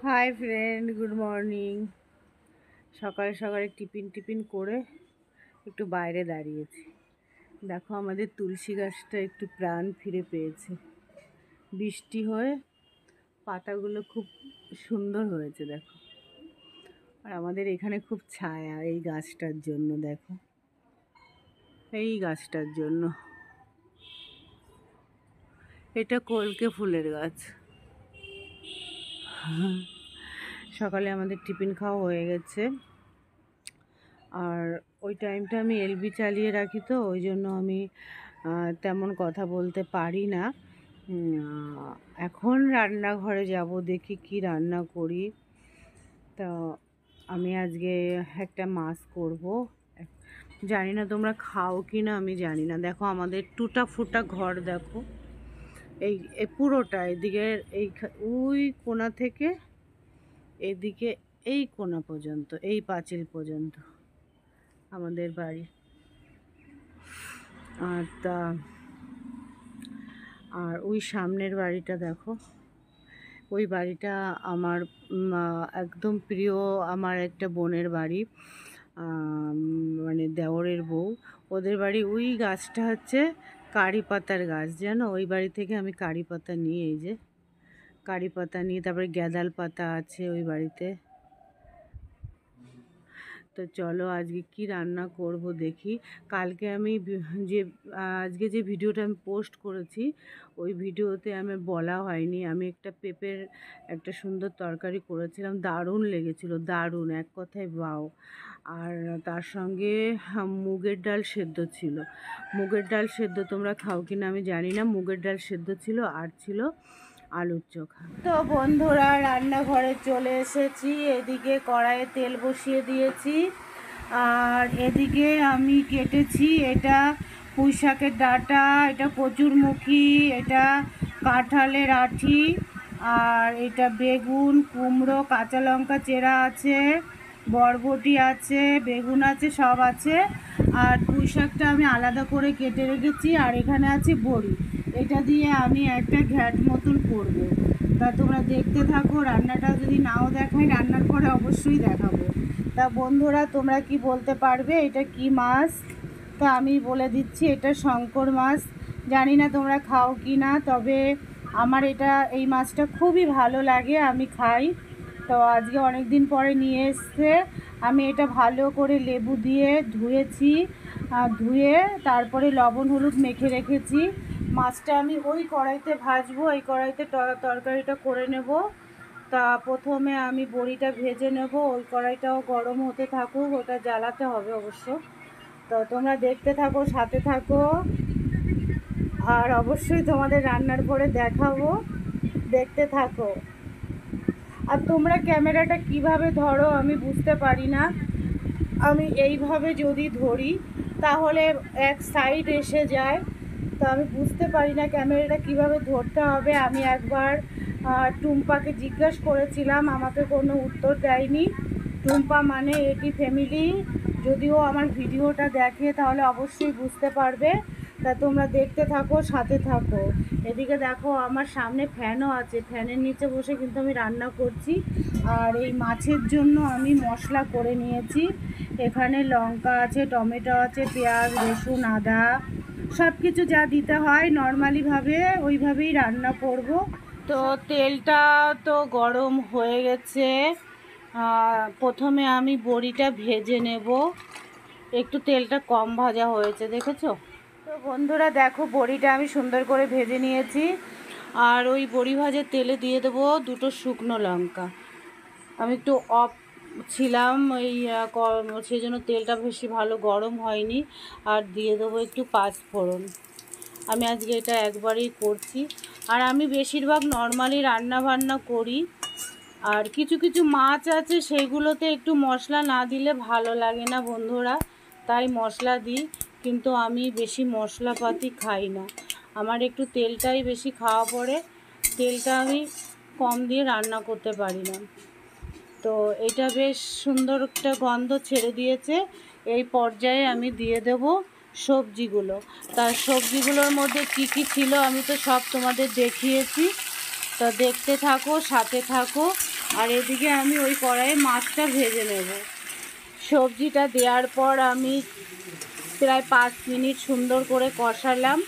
Hi friend, good morning. সকালে সকালে tiffin করে একটু বাইরে দাঁড়িয়েছি। দেখো আমাদের তুলসী গাছটা একটু প্রাণ ফিরে পেয়েছে। বৃষ্টি হয়ে পাতাগুলো খুব সুন্দর হয়েছে দেখো। আর আমাদের এখানে খুব ছায়া এই গাছটার জন্য। দেখো এই গাছটার জন্য। এটা কলকে ফুলের গাছ। সকালে আমাদের টিফিন খাওয়া হয়ে গেছে। আর ওই টাইমটা আমি এলবি চালিয়ে রাখি, তো ওই জন্য আমি তেমন কথা বলতে পারি না। এখন রান্নাঘরে যাব, দেখি কি রান্না করি। তো আমি আজকে একটা মাছ করব। জানি না তোমরা খাও কি না, আমি জানি না। দেখো আমাদের টুটা ফুটা ঘর, দেখো এই পুরোটা এদিকে, এই ওই কোণা থেকে এদিকে এই কোণা পর্যন্ত, এই পাঁচিল পর্যন্ত আমাদের বাড়ি। আর ওই সামনের বাড়িটা দেখো, ওই বাড়িটা আমার একদম প্রিয়, আমার একটা বোনের বাড়ি, মানে দেওরের বউ। ওদের বাড়ি ওই গাছটা হচ্ছে কারি পাতার গাছ, জানো। ওই বাড়ি থেকে আমি কারি পাতা নিয়ে, এই যে কারি পাতা নিয়ে, তারপরে গ্যাদাল পাতা আছে ওই বাড়িতে। তো চলো আজকে কি রান্না করব দেখি। কালকে আমি আজকে যে ভিডিওটা আমি পোস্ট করেছি, ওই ভিডিওতে আমি বলা হয়নি, আমি একটা পেঁপের একটা সুন্দর তরকারি করেছিলাম, দারুণ লেগেছিল, দারুণ, এক কথায় বাও। আর তার সঙ্গে মুগের ডাল সেদ্ধ ছিল। মুগের ডাল সেদ্ধ তোমরা খাও কি না আমি জানি না। মুগের ডাল সেদ্ধ ছিল, আর ছিল আলুর চোখা। তো বন্ধুরা, রান্নাঘরে চলে এসেছি। এদিকে কড়াইয়ে তেল বসিয়ে দিয়েছি, আর এদিকে আমি কেটেছি এটা পুঁই শাকের ডাঁটা, এটা কচুরমুখী, এটা কাঁঠালের আঁঠি, আর এটা বেগুন, কুমড়ো, কাঁচা লঙ্কা চেরা আছে, বরবটি আছে, বেগুন আছে, সব আছে। আর পুঁই শাকটা আমি আলাদা করে কেটে রেখেছি। আর এখানে আছে বড়ি। এটা দিয়ে আমি একটা ঘ্যাট মতন করব। তা তোমরা দেখতে থাকো। রান্নাটা যদি নাও দেখাই, রান্নার পরে অবশ্যই দেখাবো। তা বন্ধুরা, তোমরা কি বলতে পারবে এটা কি মাছ? তা আমি বলে দিচ্ছি, এটা শঙ্কর মাছ। জানি না তোমরা খাও কি না, তবে আমার এই মাছটা খুবই ভালো লাগে, আমি খাই। তো আজকে অনেক দিন পরে নিয়ে এসছে। আমি এটা ভালো করে লেবু দিয়ে ধুয়েছি, ধুয়ে তারপরে লবণ হলুদ মেখে রেখেছি। মাছটা আমি ওই কড়াইতে ভাজবো, এই কড়াইতে তরকারিটা করে নেব। তা প্রথমে আমি বড়িটা ভেজে নেব। ওই কড়াইটাও গরম হতে থাকুক, ওটা জ্বালাতে হবে অবশ্য। তো তোমরা দেখতে থাকো, সাথে থাকো, আর অবশ্যই তোমাদের রান্নার পরে দেখাবো, দেখতে থাকো। আর তোমরা ক্যামেরাটা কিভাবে ধরো আমি বুঝতে পারি না। আমি এইভাবে যদি ধরি তাহলে এক সাইড এসে যায়, তো আমি বুঝতে পারি না ক্যামেরাটা কিভাবে ধরতে হবে। আমি একবার টুম্পাকে জিজ্ঞাসা করেছিলাম, আমাকে কোনো উত্তর দেয়নি। টুম্পা মানে এটি ফ্যামিলি, যদিও আমার ভিডিওটা দেখে তাহলে অবশ্যই বুঝতে পারবে। তা তোমরা দেখতে থাকো, সাথে থাকো। এদিকে দেখো আমার সামনে ফ্যানও আছে, ফ্যানের নিচে বসে কিন্তু আমি রান্না করছি। আর এই মাছের জন্য আমি মশলা করে নিয়েছি। এখানে লঙ্কা আছে, টমেটো আছে, পেঁয়াজ, রসুন, আদা, সব কিছু যা দিতে হয় নর্মালিভাবে ওইভাবেই রান্না করব। তো তেলটা তো গরম হয়ে গেছে। প্রথমে আমি বড়িটা ভেজে নেব। একটু তেলটা কম ভাজা হয়েছে, দেখেছো? তো বন্ধুরা দেখো, বড়িটা আমি সুন্দর করে ভেজে নিয়েছি। আর ওই বড়ি ভাজার তেলে দিয়ে দেবো দুটো শুকনো লঙ্কা। আমি একটু অফ ছিলাম, সেই জন্য তেলটা বেশি ভালো গরম হয়নি। আর দিয়ে দেবো একটু পাঁচফোড়ন। আমি আজকে এটা একবারেই করছি। আর আমি বেশিরভাগ নর্মালি রান্না বান্না করি। আর কিছু কিছু মাছ আছে সেগুলোতে একটু মশলা না দিলে ভালো লাগে না বন্ধুরা, তাই মশলা দিই। কিন্তু আমি বেশি মশলাপাতি খাই না, আমার একটু তেলটাই বেশি খাওয়া পড়ে। তেলটা আমি কম দিয়ে রান্না করতে পারি না। তো এটা বেশ সুন্দর একটা গন্ধ ছেড়ে দিয়েছে। এই পর্যায়ে আমি দিয়ে দেব সবজিগুলো। তার সবজিগুলোর মধ্যে কি কি ছিল আমি তো সব তোমাদের দেখিয়েছি। তো দেখতে থাকো, সাথে থাকো। আর এদিকে আমি ওই কড়াইয়ে মাছটা ভেজে নেব। সবজিটা দেওয়ার পর আমি প্রায় 5 মিনিট সুন্দর করে কষালাম।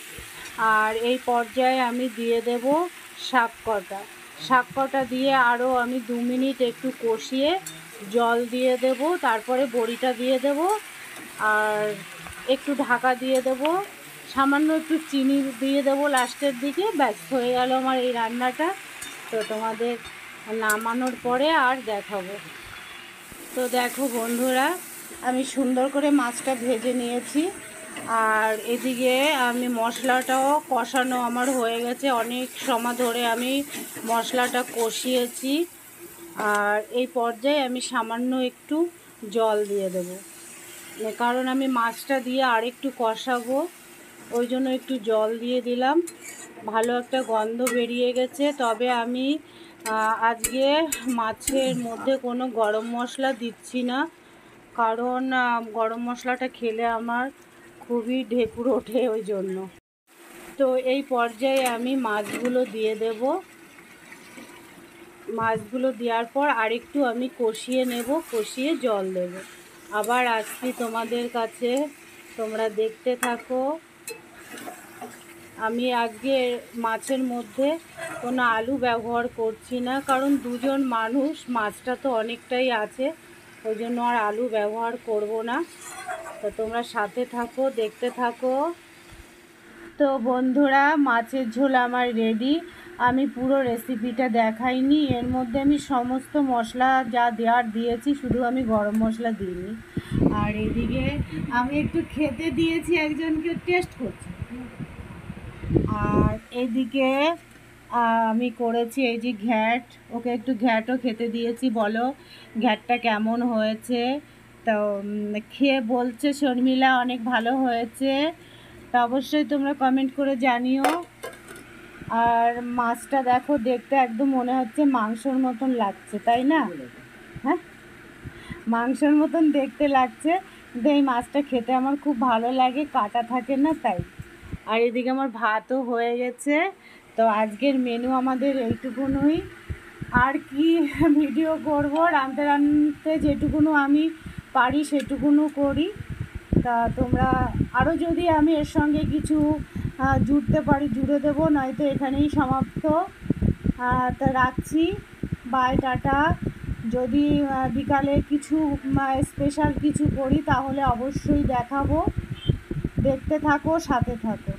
আর এই পর্যায়ে আমি দিয়ে দেব শাক কটা দিয়ে আরও আমি 2 মিনিট একটু কষিয়ে জল দিয়ে দেব। তারপরে বড়িটা দিয়ে দেব আর একটু ঢাকা দিয়ে দেব, সামান্য একটু চিনি দিয়ে দেব লাস্টের দিকে। ব্যাস হয়ে গেল আমার এই রান্নাটা। তো তোমাদের নামানোর পরে আর দেখাবো। তো দেখো বন্ধুরা, আমি সুন্দর করে মাছটা ভেজে নিয়েছি। আর এদিকে আমি মশলাটাও কষানো আমার হয়ে গেছে, অনেক সময় ধরে আমি মশলাটা কষিয়েছি। আর এই পর্যায়ে আমি সামান্য একটু জল দিয়ে দেব, কারণ আমি মাছটা দিয়ে আরেকটু কষাবো, ওই জন্য একটু জল দিয়ে দিলাম। ভালো একটা গন্ধ বেরিয়ে গেছে। তবে আমি আজকে মাছের মধ্যে কোনো গরম মশলা দিচ্ছি না, কারণ গরম মশলাটা খেলে আমার খুবই ঢেকুর ওঠে, ওই জন্য। তো এই পর্যায়ে আমি মাছগুলো দিয়ে দেব। মাছগুলো দেওয়ার পর আরেকটু আমি কষিয়ে নেব, কষিয়ে জল দেব। আবার আসছি তোমাদের কাছে, তোমরা দেখতে থাকো। আমি আজকে মাছের মধ্যে কোনো আলু ব্যবহার করছি না, কারণ 2 জন মানুষ, মাছটা তো অনেকটাই আছে, ওই জন্য আর আলু ব্যবহার করব না। তো তোমরা সাথে থাকো, দেখতে থাকো। তো বন্ধুরা, মাছের ঝোল আমার রেডি। আমি পুরো রেসিপিটা দেখাইনি, এর মধ্যে আমি সমস্ত মশলা যা দেওয়ার দিয়েছি, শুধু আমি গরম মশলা দিইনি। আর এদিকে আমি একটু খেতে দিয়েছি, একজনকে টেস্ট করছি। আর এদিকে আমি করেছি এই যে ঘ্যাট, ওকে একটু ঘ্যাটও খেতে দিয়েছি। বলো ঘ্যাটটা কেমন হয়েছে? তো খেয়ে বলছে শর্মিলা অনেক ভালো হয়েছে। তা অবশ্যই তোমরা কমেন্ট করে জানিও। আর মাছটা দেখো, দেখতে একদম মনে হচ্ছে মাংসর মতন লাগছে, তাই না? হ্যাঁ, মাংসর মতন দেখতে লাগছে, কিন্তু এই মাছটা খেতে আমার খুব ভালো লাগে, কাটা থাকে না তাই। আর এদিকে আমার ভাতও হয়ে গেছে। তো আজকের মেনু আমাদের এইটুকুনই। আর কি ভিডিও করব, রাঁধতে রাঁধতে যেটুকুনো আমি পারি সেটুকুনো করি। তা তোমরা আরও যদি আমি এর সঙ্গে কিছু জুড়তে পারি জুড়ে দেবো, নয়তো এখানেই সমাপ্ত। তা রাখছি, বাই, টাটা। যদি বিকালে কিছু স্পেশাল কিছু করি তাহলে অবশ্যই দেখাবো। দেখতে থাকো, সাথে থাকো।